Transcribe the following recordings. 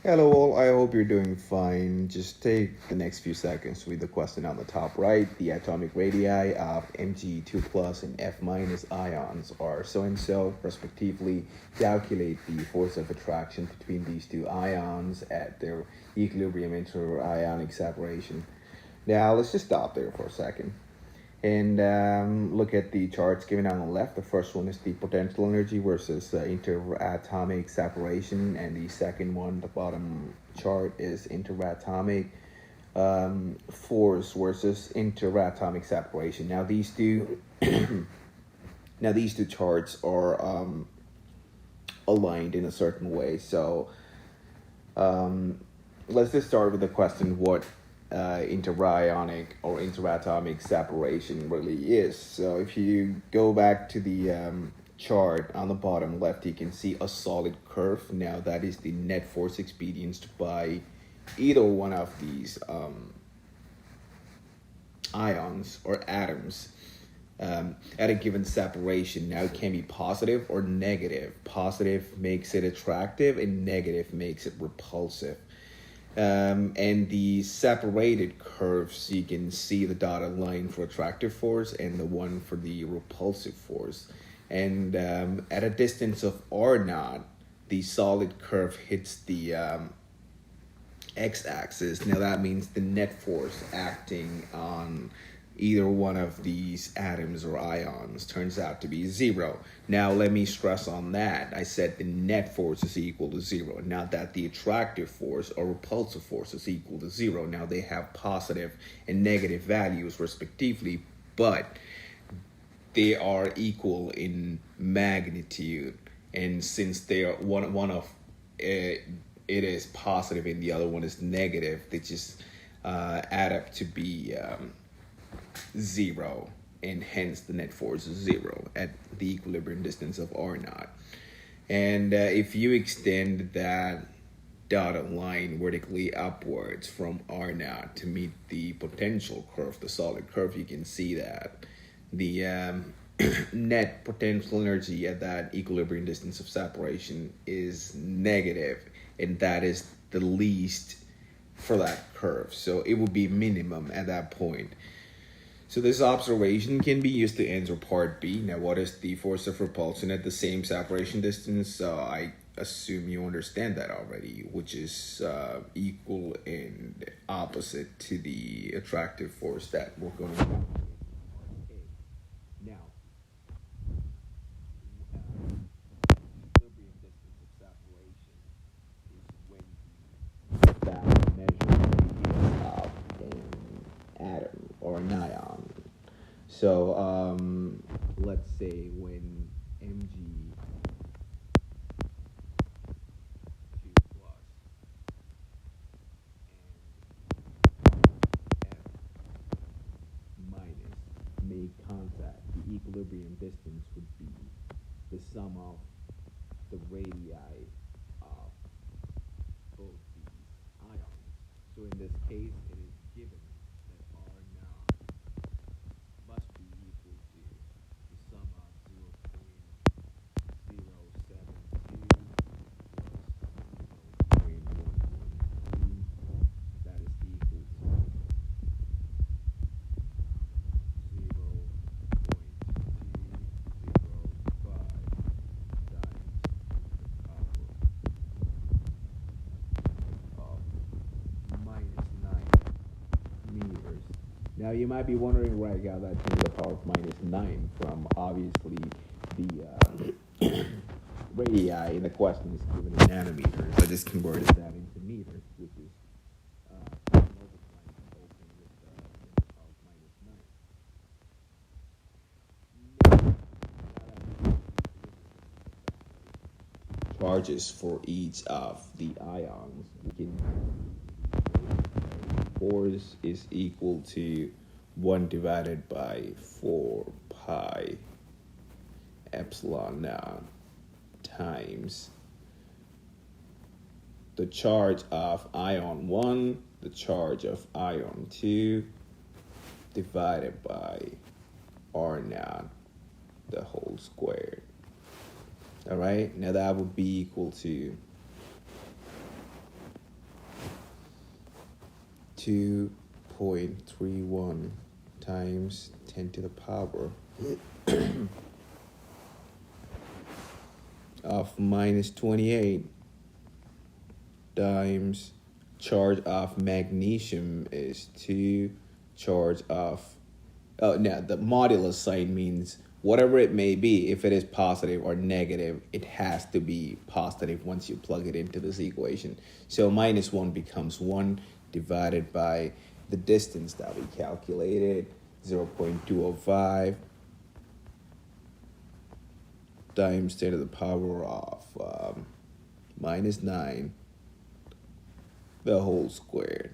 Hello, all. I hope you're doing fine. Just take the next few seconds to read the question on the top right. The atomic radii of Mg2 plus and F minus ions are so and so, respectively. Calculate the force of attraction between these two ions at their equilibrium interionic separation. Now, let's just stop there for a second and look at the charts given on the left. The first one is the potential energy versus interatomic separation, and the second one, the bottom chart, is interatomic force versus interatomic separation. Now these two, now these two charts are aligned in a certain way. So let's just start with the question: what interionic or interatomic separation really is. So if you go back to the chart on the bottom left, you can see a solid curve. Now that is the net force experienced by either one of these ions or atoms at a given separation. Now it can be positive or negative. Positive makes it attractive and negative makes it repulsive. And the separated curves, you can see the dotted line for attractive force and the one for the repulsive force. And at a distance of r naught, the solid curve hits the x-axis. Now that means the net force acting on either one of these atoms or ions turns out to be zero. Now let me stress on that. I said the net force is equal to zero, not that the attractive force or repulsive force is equal to zero. Now they have positive and negative values respectively, but they are equal in magnitude. And since they are one of it is positive and the other one is negative, they just add up to be zero, and hence the net force is zero at the equilibrium distance of r naught. And if you extend that dotted line vertically upwards from r naught to meet the potential curve, the solid curve, you can see that the net potential energy at that equilibrium distance of separation is negative, and that is the least for that curve. So it would be minimum at that point. So this observation can be used to answer part B. Now, what is the force of repulsion at the same separation distance? I assume you understand that already, which is equal and opposite to the attractive force that we're going to calculate. Now, equilibrium distance of separation is when that measures radius of an atom or an ion. So let's say when Mg 2 plus and F minus make contact, the equilibrium distance would be the sum of the radii of both these ions. So in this case, it is given that R naught must be equal to the sum of 0.072 plus 0.112. That is equal to 0.205 times the power of -9 meters. Now you might be wondering where I got that 10 to the power of -9 from. Obviously, the radii in the question is given in nanometers. I just converted that into meters, which is multiplying the whole thing with 10 to the power of -9. Charges for each of the ions. We can force is equal to 1 divided by 4 pi epsilon naught times the charge of ion 1, the charge of ion 2, divided by r naught, the whole squared. All right, now that would be equal to 2.31 times 10 to the power of minus 28 times charge of magnesium is 2 charge of, oh no, the modulus sign means whatever it may be, if it is positive or negative, it has to be positive once you plug it into this equation. So minus 1 becomes 1 divided by the distance that we calculated, 0.205 times 10 to the power of minus 9, the whole squared.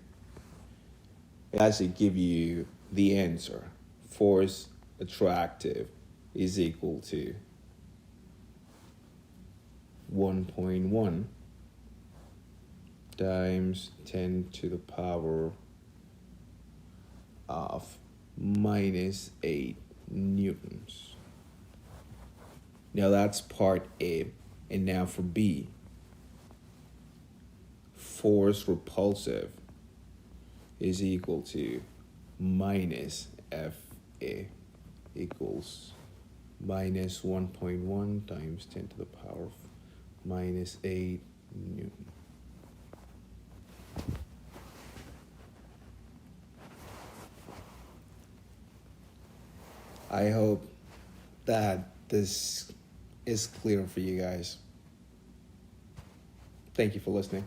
It actually give you the answer. Force attractive is equal to 1.1 times 10 to the power of minus 8 newtons. Now that's part A. And now for B. Force repulsive is equal to minus FA equals minus 1.1 times 10 to the power of minus 8 Newton. I hope that this is clear for you guys. Thank you for listening.